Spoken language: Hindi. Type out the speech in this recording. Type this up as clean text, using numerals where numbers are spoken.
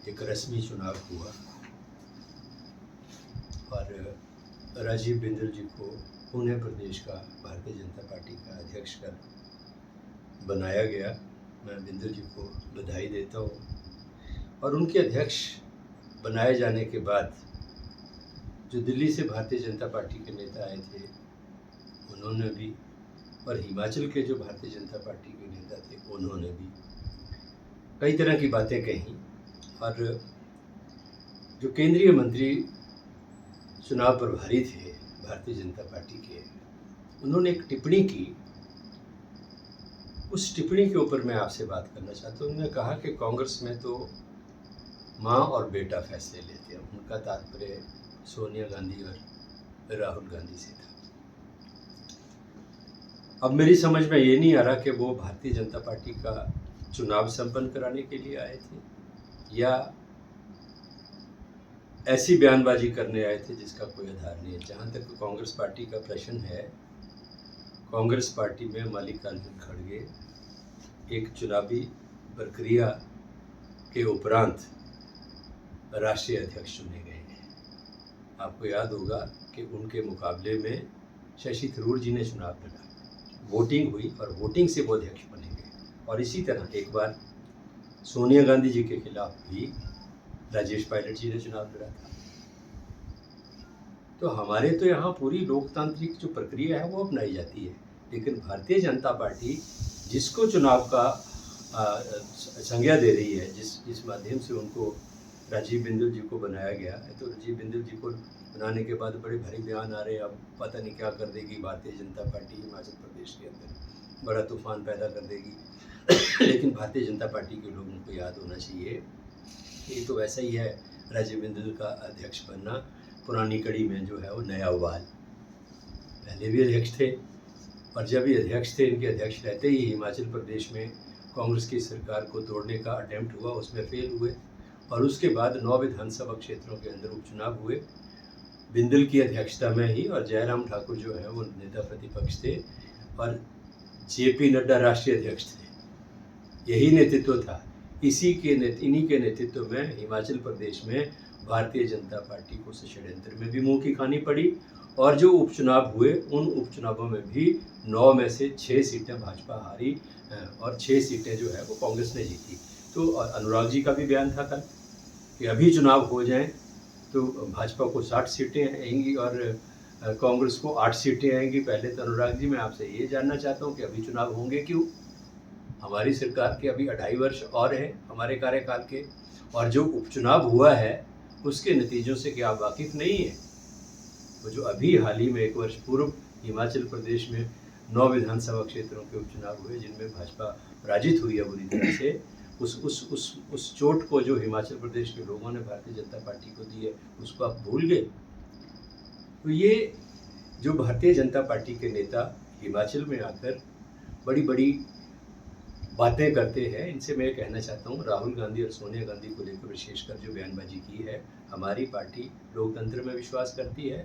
एक रस्मी चुनाव हुआ और राजीव बिंदल जी को पुणे प्रदेश का भारतीय जनता पार्टी का अध्यक्ष कर बनाया गया। मैं बिंदल जी को बधाई देता हूँ। और उनके अध्यक्ष बनाए जाने के बाद जो दिल्ली से भारतीय जनता पार्टी के नेता आए थे उन्होंने भी, और हिमाचल के जो भारतीय जनता पार्टी के नेता थे उन्होंने भी कई तरह की बातें कही। और जो केंद्रीय मंत्री चुनाव प्रभारी थे भारतीय जनता पार्टी के, उन्होंने एक टिप्पणी की। उस टिप्पणी के ऊपर मैं आपसे बात करना चाहता हूँ। उन्होंने कहा कि कांग्रेस में तो माँ और बेटा फैसले लेते हैं। उनका तात्पर्य सोनिया गांधी और राहुल गांधी से था। अब मेरी समझ में ये नहीं आ रहा कि वो भारतीय जनता पार्टी का चुनाव संपन्न कराने के लिए आए थे या ऐसी बयानबाजी करने आए थे जिसका कोई आधार नहीं है। जहाँ तक कांग्रेस पार्टी का प्रश्न है, कांग्रेस पार्टी में मल्लिकार्जुन खड़गे एक चुनावी प्रक्रिया के उपरांत राष्ट्रीय अध्यक्ष चुने गए हैं। आपको याद होगा कि उनके मुकाबले में शशि थरूर जी ने चुनाव लड़ा, वोटिंग हुई और वोटिंग से वो अध्यक्ष बने गए। और इसी तरह एक बार सोनिया गांधी जी के खिलाफ भी राजेश पायलट जी ने चुनाव लड़ा था। तो हमारे तो यहाँ पूरी लोकतांत्रिक जो प्रक्रिया है वो अपनाई जाती है, लेकिन भारतीय जनता पार्टी जिसको चुनाव का संज्ञा दे रही है, जिस माध्यम से उनको राजीव बिंदल जी को बनाया गया है, तो राजीव बिंदल जी को बनाने के बाद बड़े भारी बयान आ रहे हैं। अब पता नहीं क्या कर देगी भारतीय जनता पार्टी हिमाचल प्रदेश के अंदर, बड़ा तूफान पैदा कर देगी। लेकिन भारतीय जनता पार्टी के लोगों को याद होना चाहिए ये तो वैसा ही है, राजीव बिंदल का अध्यक्ष बनना पुरानी कड़ी में जो है वो नया उबाल। पहले भी अध्यक्ष थे और जब ये अध्यक्ष थे, इनके अध्यक्ष रहते ही हिमाचल प्रदेश में कांग्रेस की सरकार को तोड़ने का अटेम्प्ट हुआ, उसमें फेल हुए। और उसके बाद 9 विधानसभा क्षेत्रों के अंदर उपचुनाव हुए बिंदल की अध्यक्षता में ही, और जयराम ठाकुर जो है वो नेता प्रतिपक्ष थे और जेपी नड्डा राष्ट्रीय अध्यक्ष थे। यही नेतृत्व था। इन्हीं के नेतृत्व में हिमाचल प्रदेश में भारतीय जनता पार्टी को षड्यंत्र में भी मुंह की खानी पड़ी। और जो उपचुनाव हुए उन उपचुनावों में भी 9 में से 6 सीटें भाजपा हारी और 6 सीटें जो है वो कांग्रेस ने जीती। तो अनुराग जी का भी बयान था कल कि अभी चुनाव हो जाएं तो भाजपा को 60 सीटें आएंगी और कांग्रेस को 8 सीटें आएंगी। पहले तो अनुराग जी मैं आपसे ये जानना चाहता हूँ कि अभी चुनाव होंगे क्यों? हमारी सरकार के अभी 2.5 वर्ष और हैं हमारे कार्यकाल के, और जो उपचुनाव हुआ है उसके नतीजों से क्या आप वाकिफ़ नहीं है? वो जो अभी हाल ही में 1 वर्ष पूर्व हिमाचल प्रदेश में 9 विधानसभा क्षेत्रों के उपचुनाव हुए जिनमें भाजपा पराजित हुई है बुरी तरह से, उस चोट को जो हिमाचल प्रदेश के लोगों ने भारतीय जनता पार्टी को दी है उसको आप भूल गए। तो ये जो भारतीय जनता पार्टी के नेता हिमाचल में आकर बड़ी बड़ी बातें करते हैं, इनसे मैं कहना चाहता हूँ राहुल गांधी और सोनिया गांधी को लेकर विशेषकर जो बयानबाजी की है, हमारी पार्टी लोकतंत्र में विश्वास करती है।